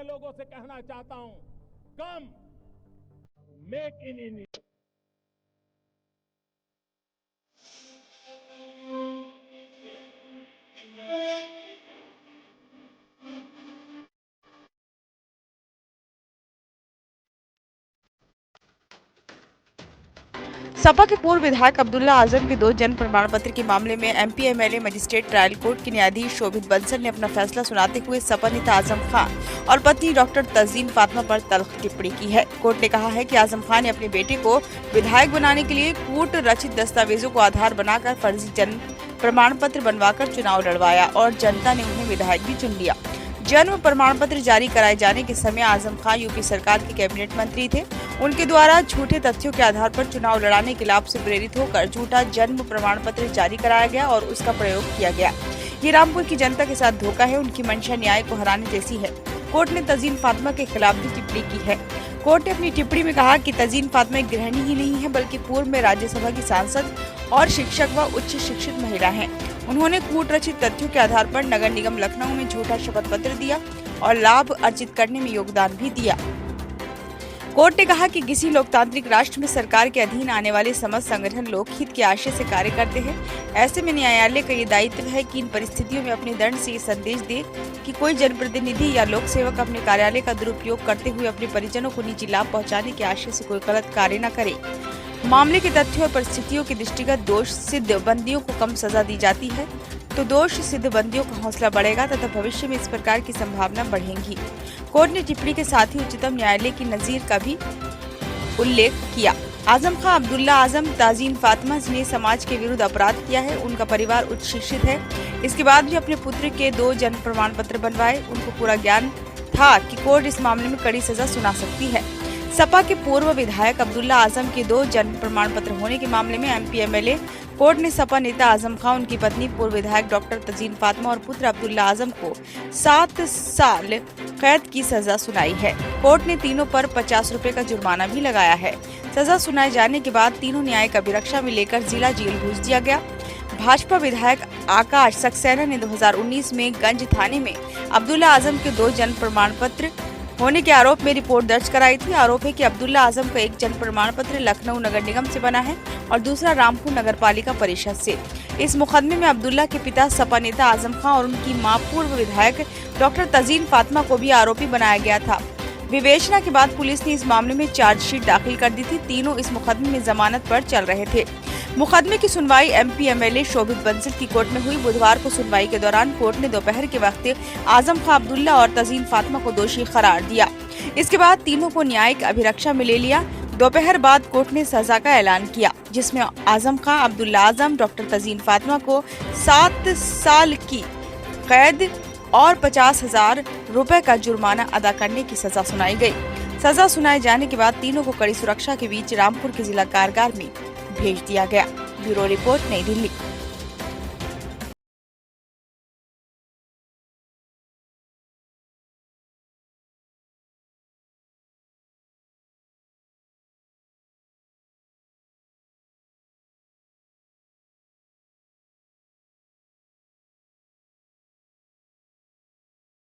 लोगों से कहना चाहता हूं, कम मेक इन इंडिया। सपा के पूर्व विधायक अब्दुल्ला आजम के 2 जन्म प्रमाण पत्र के मामले में MP MLA magistrate trial court के न्यायाधीश शोभित बंसल ने अपना फैसला सुनाते हुए सपा नेता आजम खान और पत्नी डॉक्टर तजीन फातिमा पर तल्ख टिप्पणी की है। कोर्ट ने कहा है कि आजम खान ने अपने बेटे को विधायक बनाने के लिए कूट रचित दस्तावेजों को आधार बनाकर फर्जी जन्म प्रमाण पत्र बनवाकर चुनाव लड़वाया और जनता ने उन्हें विधायक भी चुन लिया। जन्म प्रमाण पत्र जारी कराए जाने के समय आजम खान यूपी सरकार के कैबिनेट मंत्री थे। उनके द्वारा झूठे तथ्यों के आधार पर चुनाव लड़ाने के लाभ से प्रेरित होकर झूठा जन्म प्रमाण पत्र जारी कराया गया और उसका प्रयोग किया गया। ये रामपुर की जनता के साथ धोखा है। उनकी मंशा न्याय को हराने जैसी है। कोर्ट ने तजीन फातिमा के खिलाफ भी टिप्पणी की है। कोर्ट ने अपनी टिप्पणी में कहा कि तजीन फातिमा एक गृहिणी ही नहीं है, बल्कि पूर्व में राज्यसभा की सांसद और शिक्षक व उच्च शिक्षित महिला हैं। उन्होंने कूट रचित तथ्यों के आधार पर नगर निगम लखनऊ में झूठा शपथ पत्र दिया और लाभ अर्जित करने में योगदान भी दिया। कोर्ट ने कहा कि किसी लोकतांत्रिक राष्ट्र में सरकार के अधीन आने वाले समस्त संगठन लोकहित के आशय से कार्य करते हैं। ऐसे में न्यायालय का ये दायित्व है कि इन परिस्थितियों में अपने दंड से ये संदेश दे कि कोई जनप्रतिनिधि या लोक सेवक अपने कार्यालय का दुरुपयोग करते हुए अपने परिजनों को निजी लाभ पहुंचाने के आशय से कोई गलत कार्य न करे। मामले के तथ्यों और परिस्थितियों के दृष्टिगत दोष सिद्ध बंदियों को कम सजा दी जाती है तो दोष सिद्ध बंदियों का हौसला बढ़ेगा तथा भविष्य में इस प्रकार की संभावना बढ़ेगी। कोर्ट ने टिप्पणी के साथ ही उच्चतम न्यायालय की नजीर का भी उल्लेख किया। आजम खान अब्दुल्ला आजम तजीन फातिमा ने समाज के विरुद्ध अपराध किया है। उनका परिवार उच्च शिक्षित है। इसके बाद भी अपने पुत्र के 2 जन्म प्रमाण पत्र बनवाए। उनको पूरा ज्ञान था कि कोर्ट इस मामले में कड़ी सजा सुना सकती है। सपा के पूर्व विधायक अब्दुल्ला आजम के 2 जन्म प्रमाण पत्र होने के मामले में एमपी एमएलए कोर्ट ने सपा नेता आजम खान, उनकी पत्नी पूर्व विधायक डॉक्टर तजीन फातिमा और पुत्र अब्दुल्ला आजम को 7 साल कैद की सजा सुनाई है। कोर्ट ने तीनों पर 50 रुपए का जुर्माना भी लगाया है। सजा सुनाए जाने के बाद तीनों न्यायिक अभिरक्षा में लेकर जिला जेल भेज दिया गया। भाजपा विधायक आकाश सक्सेना ने 2019 में गंज थाने में अब्दुल्ला आजम के 2 जन्म प्रमाण पत्र होने के आरोप में रिपोर्ट दर्ज कराई थी। आरोप है कि अब्दुल्ला आजम का एक जन्म प्रमाण पत्र लखनऊ नगर निगम से बना है और दूसरा रामपुर नगर पालिका परिषद से। इस मुकदमे में अब्दुल्ला के पिता सपा नेता आजम खान और उनकी मां पूर्व विधायक डॉक्टर तजीन फातिमा को भी आरोपी बनाया गया था। विवेचना के बाद पुलिस ने इस मामले में चार्जशीट दाखिल कर दी थी। तीनों इस मुकदमे में जमानत पर चल रहे थे। मुकदमे की सुनवाई एमपी एमएलए शोभित बंसल की कोर्ट में हुई। बुधवार को सुनवाई के दौरान कोर्ट ने दोपहर के वक्त आजम खान अब्दुल्ला और तजीन फातिमा को दोषी करार दिया। इसके बाद तीनों को न्यायिक अभिरक्षा में ले लिया। दोपहर बाद कोर्ट ने सजा का ऐलान किया, जिसमें आजम खान, अब्दुल्ला आजम, डॉक्टर तजीन फातिमा को 7 साल की कैद और 50,000 रुपए का जुर्माना अदा करने की सजा सुनाई गई। सजा सुनाए जाने के बाद तीनों को कड़ी सुरक्षा के बीच रामपुर के जिला कारागार में भेज दिया गया। ब्यूरो रिपोर्ट, नई दिल्ली।